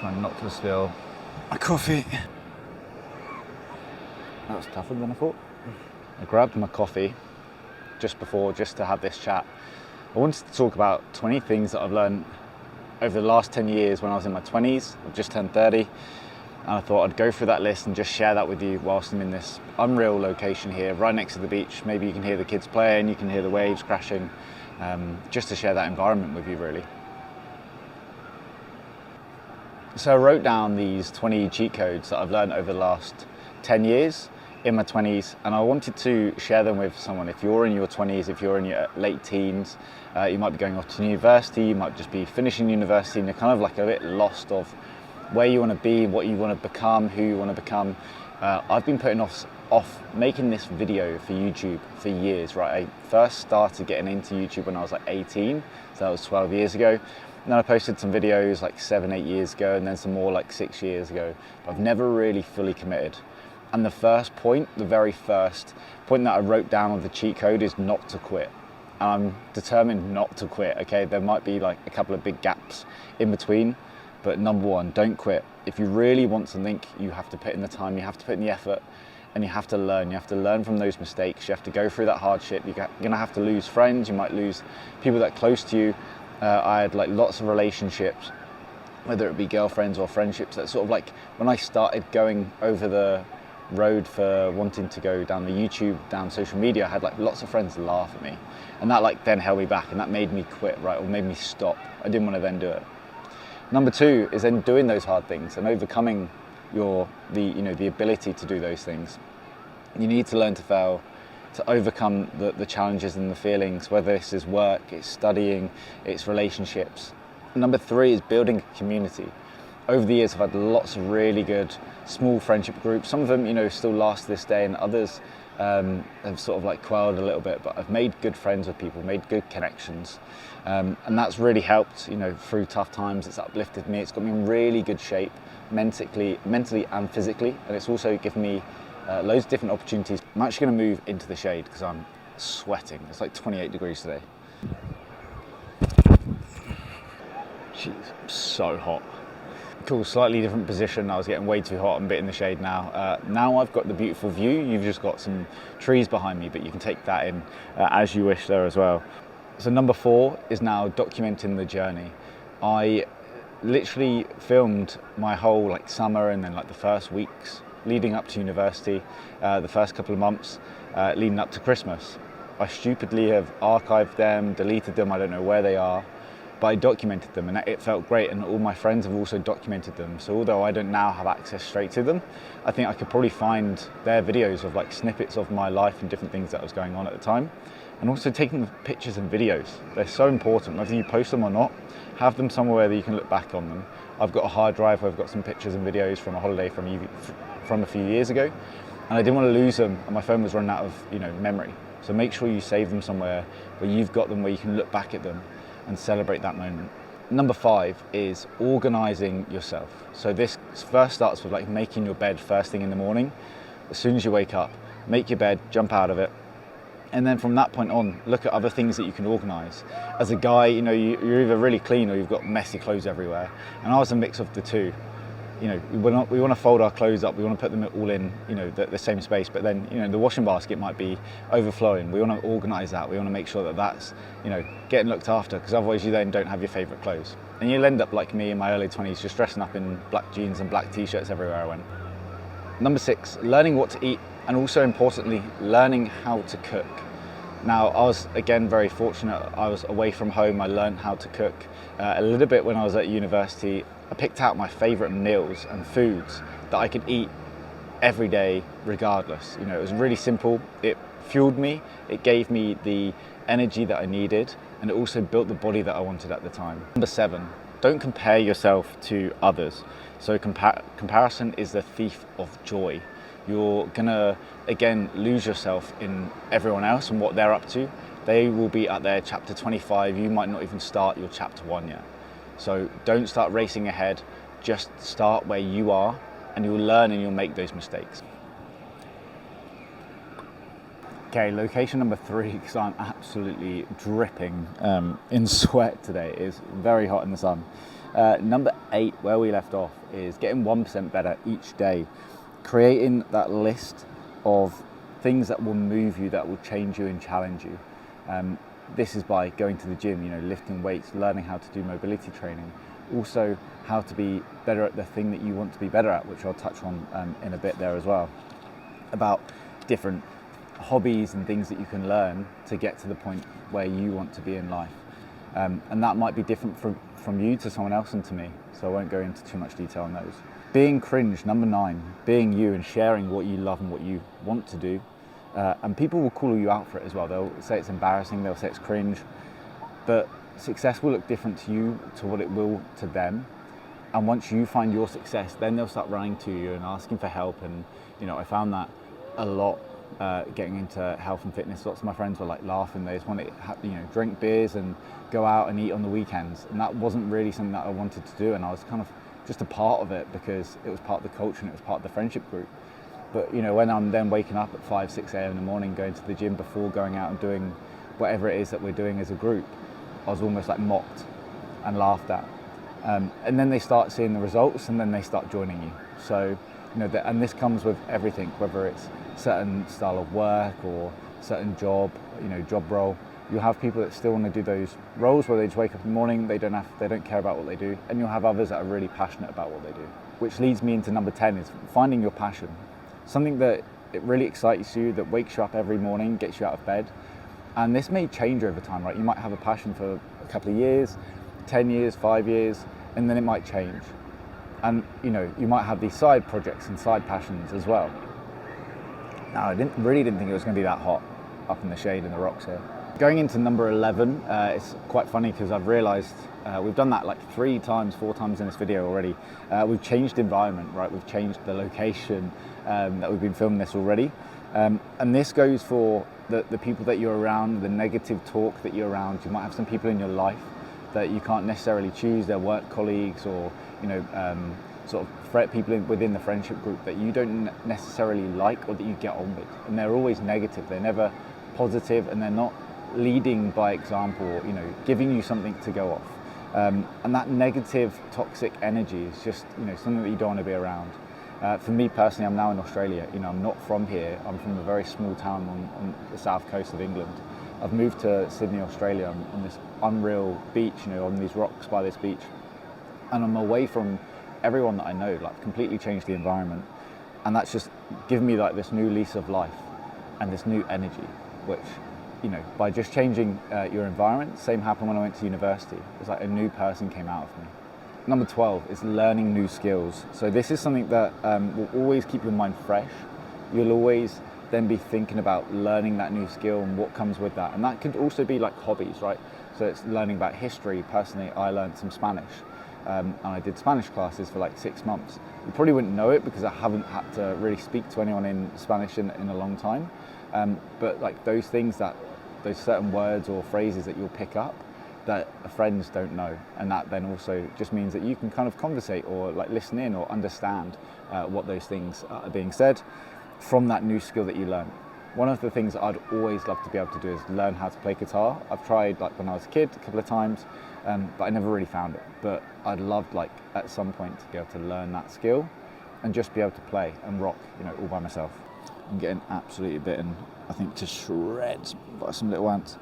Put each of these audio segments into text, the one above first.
Trying not to spill my coffee. That was tougher than I thought. I grabbed my coffee just to have this chat. I wanted to talk about 20 things that I've learned over the last 10 years when I was in my 20s. I've just turned 30. And I thought I'd go through that list and just share that with you whilst I'm in this unreal location here, right next to the beach. Maybe you can hear the kids playing, you can hear the waves crashing, just to share that environment with you, really. So I wrote down these 20 cheat codes that I've learned over the last 10 years in my 20s, and I wanted to share them with someone. If you're in your 20s, if you're in your late teens, you might be going off to university, you might just be finishing university, and you're kind of like a bit lost of where you want to be, what you want to become, who you want to become. I've been putting off making this video for YouTube for years, right? I first started getting into YouTube when I was like 18, so that was 12 years ago. And then I posted some videos like 7-8 years ago, and then some more like 6 years ago. But I've never really fully committed. And the very first point that I wrote down on the cheat code is not to quit. And I'm determined not to quit, okay? There might be like a couple of big gaps in between, but number one, don't quit. If you really want something, you have to put in the time, you have to put in the effort, and you have to learn. You have to learn from those mistakes. You have to go through that hardship. You're gonna have to lose friends. You might lose people that are close to you. I had like lots of relationships, whether it be girlfriends or friendships, that sort of like when I started going over the road for wanting to go down the YouTube, down social media, I had like lots of friends laugh at me, and that like then held me back, and that made me quit, right, or made me stop. I didn't want to then do it. Number two is then doing those hard things and overcoming the ability to do those things. You need to learn to fail, to overcome the challenges and the feelings, whether this is work, it's studying, it's relationships. Number three is building a community. Over the years, I've had lots of really good small friendship groups. Some of them, still last to this day, and others have sort of like quelled a little bit, but I've made good friends with people, made good connections. And that's really helped, through tough times. It's uplifted me. It's got me in really good shape, mentally and physically. And it's also given me loads of different opportunities. I'm actually going to move into the shade because I'm sweating. It's like 28 degrees today. Jeez, so hot. Cool, slightly different position. I was getting way too hot. I'm a bit in the shade now. Now I've got the beautiful view. You've just got some trees behind me, but you can take that in as you wish there as well. So number four is now documenting the journey. I literally filmed my whole like summer and then like the first weeks leading up to university, the first couple of months leading up to Christmas. I stupidly have archived them, deleted them, I don't know where they are, but I documented them, and it felt great, and all my friends have also documented them. So although I don't now have access straight to them, I think I could probably find their videos of like snippets of my life and different things that was going on at the time. And also taking pictures and videos. They're so important, whether you post them or not, have them somewhere that you can look back on them. I've got a hard drive where I've got some pictures and videos from a holiday from a few years ago, and I didn't want to lose them, and my phone was running out of memory. So make sure you save them somewhere where you've got them, where you can look back at them and celebrate that moment. Number five is organizing yourself. So this first starts with like making your bed first thing in the morning. As soon as you wake up, make your bed, jump out of it. And then from that point on, look at other things that you can organize. As a guy, you're either really clean or you've got messy clothes everywhere. And I was a mix of the two. We want to fold our clothes up. We want to put them all in, the same space. But then, the washing basket might be overflowing. We want to organise that. We want to make sure that that's, getting looked after, because otherwise you then don't have your favourite clothes. And you'll end up like me in my early 20s, just dressing up in black jeans and black t-shirts everywhere I went. Number six, learning what to eat, and also importantly, learning how to cook. Now, I was, again, very fortunate. I was away from home. I learned how to cook a little bit when I was at university. I picked out my favourite meals and foods that I could eat every day, regardless. It was really simple. It fueled me. It gave me the energy that I needed, and it also built the body that I wanted at the time. Number seven, don't compare yourself to others. So comparison is the thief of joy. You're gonna, again, lose yourself in everyone else and what they're up to. They will be at their chapter 25. You might not even start your chapter 1 yet. So don't start racing ahead. Just start where you are, and you'll learn and you'll make those mistakes. Okay, location number three, because I'm absolutely dripping in sweat today. It's very hot in the sun. Number 8, where we left off, is getting 1% better each day. Creating that list of things that will move you, that will change you and challenge you. This is by going to the gym, lifting weights, learning how to do mobility training. Also, how to be better at the thing that you want to be better at, which I'll touch on in a bit there as well. About different hobbies and things that you can learn to get to the point where you want to be in life. And that might be different from you to someone else and to me, so I won't go into too much detail on those. Being cringe, number 9, being you and sharing what you love and what you want to do. And people will call you out for it as well. They'll say it's embarrassing, they'll say it's cringe, but success will look different to you to what it will to them. And once you find your success, then they'll start running to you and asking for help. And I found that a lot getting into health and fitness. Lots of my friends were like laughing. They just wanted to drink beers and go out and eat on the weekends, and that wasn't really something that I wanted to do. And I was kind of just a part of it because it was part of the culture and it was part of the friendship group. But when I'm then waking up at 5, 6 a.m. in the morning, going to the gym before going out and doing whatever it is that we're doing as a group, I was almost like mocked and laughed at. And then they start seeing the results, and then they start joining you. So, and this comes with everything, whether it's certain style of work or certain job, job role. You'll have people that still want to do those roles where they just wake up in the morning, they don't care about what they do, and you'll have others that are really passionate about what they do. Which leads me into number 10, is finding your passion. Something that it really excites you, that wakes you up every morning, gets you out of bed. And this may change over time, right? You might have a passion for a couple of years, 10 years, 5 years, and then it might change. And you might have these side projects and side passions as well. Now, I really didn't think it was going to be that hot up in the shade in the rocks here. Going into number 11, it's quite funny because I've realised we've done that like 3 times, 4 times in this video already. We've changed environment, right? We've changed the location that we've been filming this already. And this goes for the people that you're around, the negative talk that you're around. You might have some people in your life that you can't necessarily choose, their work colleagues or sort of people within the friendship group that you don't necessarily like or that you get on with. And they're always negative, they're never positive, and they're not leading by example, or, giving you something to go off. And that negative, toxic energy is just, something that you don't want to be around. For me personally, I'm now in Australia. I'm not from here. I'm from a very small town on the south coast of England. I've moved to Sydney, Australia, on this unreal beach, on these rocks by this beach. And I'm away from everyone that I know, like completely changed the environment. And that's just given me like this new lease of life and this new energy, which, by just changing your environment, same happened when I went to university. It's like a new person came out of me. Number 12 is learning new skills. So this is something that will always keep your mind fresh. You'll always then be thinking about learning that new skill and what comes with that. And that could also be like hobbies, right? So it's learning about history. Personally, I learned some Spanish. And I did Spanish classes for like 6 months. You probably wouldn't know it because I haven't had to really speak to anyone in Spanish in a long time. But like those things, those certain words or phrases that you'll pick up that friends don't know, and that then also just means that you can kind of conversate or like listen in or understand what those things are being said from that new skill that you learn. One of the things I'd always love to be able to do is learn how to play guitar. I've tried like when I was a kid a couple of times, but I never really found it. But I'd love like at some point to be able to learn that skill and just be able to play and rock, all by myself. I'm getting absolutely bitten, I think, to shreds by some little ants.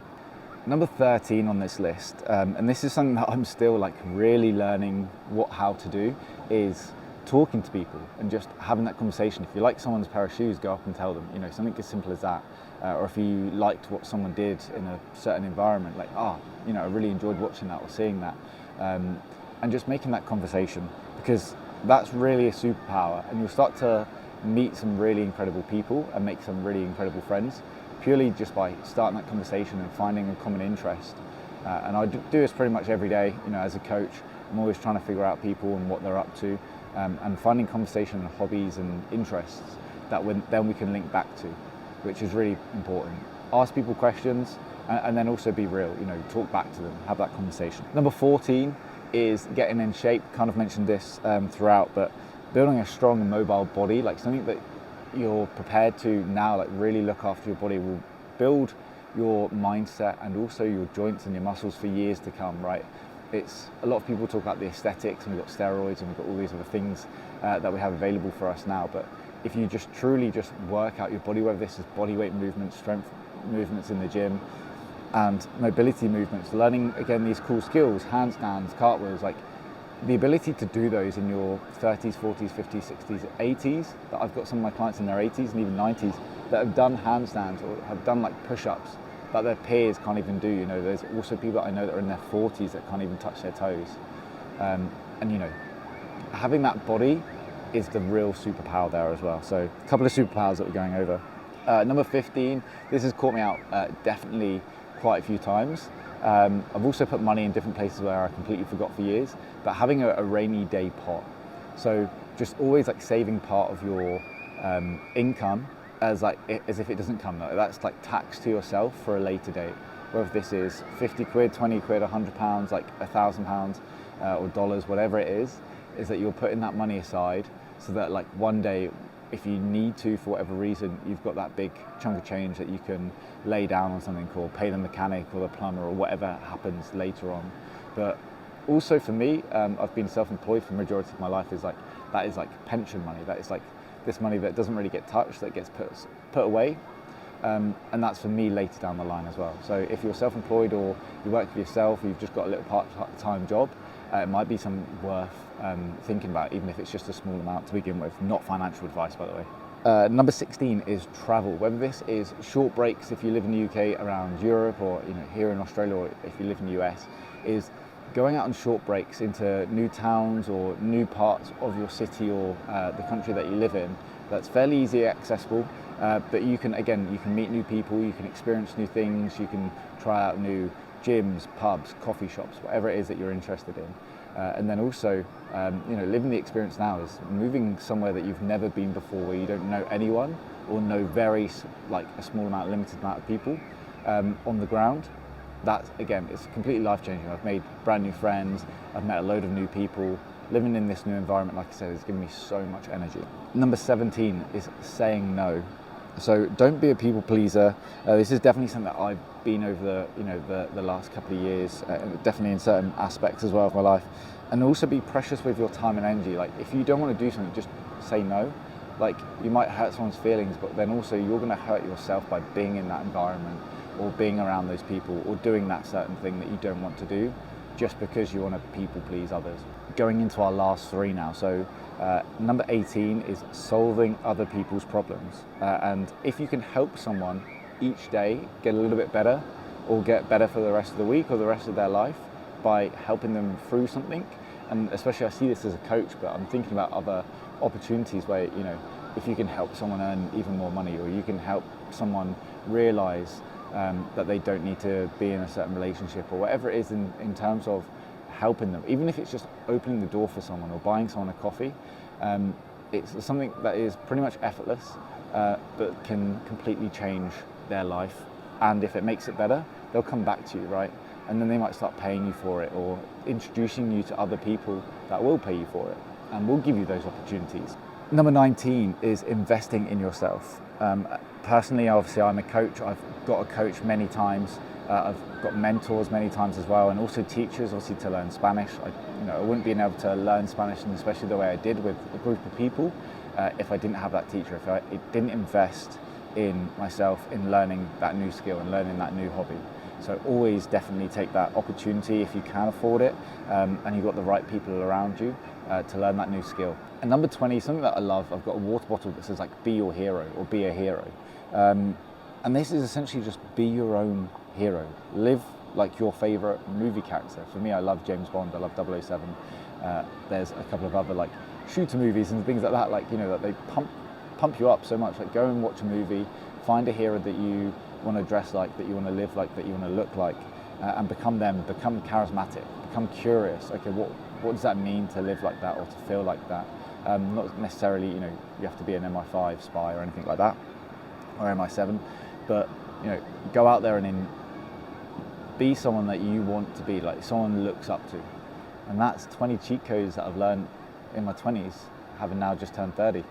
Number 13 on this list, and this is something that I'm still like really learning how to do, is talking to people and just having that conversation. If you like someone's pair of shoes, go up and tell them, something as simple as that. Or if you liked what someone did in a certain environment, like, I really enjoyed watching that or seeing that. And just making that conversation, because that's really a superpower, and you'll start to meet some really incredible people and make some really incredible friends purely just by starting that conversation and finding a common interest. And I do this pretty much every day, as a coach. I'm always trying to figure out people and what they're up to, and finding conversation and hobbies and interests that then we can link back to, which is really important. Ask people questions and then also be real, talk back to them, have that conversation. Number 14 is getting in shape. Kind of mentioned this throughout, but building a strong and mobile body, like something that you're prepared to now like really look after your body, will build your mindset and also your joints and your muscles for years to come, right? It's a lot of people talk about the aesthetics, and we've got steroids and we've got all these other things that we have available for us now. But if you just truly just work out your body, whether this is body weight movements, strength movements in the gym, and mobility movements, learning again these cool skills, handstands, cartwheels, like the ability to do those in your 30s, 40s, 50s, 60s, 80s. That I've got some of my clients in their 80s and even 90s that have done handstands or have done like push-ups that their peers can't even do. You know, there's also people that I know that are in their 40s that can't even touch their toes. And you know, having that body is the real superpower there as well. So a couple of superpowers that we're going over. Number 15, this has caught me out definitely quite a few times. I've also put money in different places where I completely forgot for years, but having a rainy day pot. So just always like saving part of your income as if it doesn't come. That's like tax to yourself for a later date. Whether this is 50 quid, 20 quid, £100, like £1,000 or dollars, whatever it is that you're putting that money aside so that like one day, if you need to, for whatever reason, you've got that big chunk of change that you can lay down on something, or pay the mechanic or the plumber or whatever happens later on. But also for me, I've been self-employed for the majority of my life. That is like pension money. That is like this money that doesn't really get touched, that gets put away. And that's for me later down the line as well. So if you're self-employed or you work for yourself, you've just got a little part-time job, it might be something worth thinking about, even if it's just a small amount to begin with. Not financial advice, by the way. Number 16 is travel. Whether this is short breaks if you live in the UK, around Europe, or here in Australia, or if you live in the US, is going out on short breaks into new towns or new parts of your city or the country that you live in. That's fairly easy accessible, but you can meet new people, you can experience new things, you can try out new gyms, pubs, coffee shops, whatever it is that you're interested in. And then also, living the experience now is moving somewhere that you've never been before, where you don't know anyone or know a small amount, limited amount of people on the ground. That again, it's completely life-changing. I've made brand new friends, I've met a load of new people. Living in this new environment, like I said, has given me so much energy. Number 17 is saying no. So don't be a people pleaser. This is definitely something that I've been over the last couple of years, definitely in certain aspects as well of my life. And also be precious with your time and energy. Like if you don't want to do something, just say no. Like you might hurt someone's feelings, but then also you're going to hurt yourself by being in that environment or being around those people or doing that certain thing that you don't want to do just because you want to people please others. Going into our last three now. So number 18 is solving other people's problems. And if you can help someone each day get a little bit better or get better for the rest of the week or the rest of their life by helping them through something, and especially I see this as a coach, but I'm thinking about other opportunities where, if you can help someone earn even more money, or you can help someone realize that they don't need to be in a certain relationship, or whatever it is in terms of helping them, even if it's just opening the door for someone or buying someone a coffee. It's something that is pretty much effortless, but can completely change their life. And if it makes it better, they'll come back to you, right? And then they might start paying you for it, or introducing you to other people that will pay you for it and will give you those opportunities. Number 19 is investing in yourself. Personally, obviously, I'm a coach. I've got a coach many times. I've got mentors many times as well, and also teachers, obviously, to learn Spanish. I wouldn't be able to learn Spanish, and especially the way I did with a group of people, if I didn't have that teacher, if I didn't invest in myself in learning that new skill and learning that new hobby. So always definitely take that opportunity if you can afford it, and you've got the right people around you to learn that new skill. And number 20, something that I love, I've got a water bottle that says be your hero or be a hero. And this is essentially just be your own hero. Live like your favorite movie character. For me, I love James Bond, I love 007. There's a couple of other shooter movies and things like that, that they pump you up so much. Like go and watch a movie, find a hero that you want to dress like, that you want to live like, that you want to look like, and become them, become charismatic, become curious. Okay, what does that mean to live like that or to feel like that? Not necessarily, you have to be an MI5 spy or anything like that, or MI7, but go out there and be someone that you want to be, like someone looks up to. And that's 20 cheat codes that I've learned in my 20s, having now just turned 30.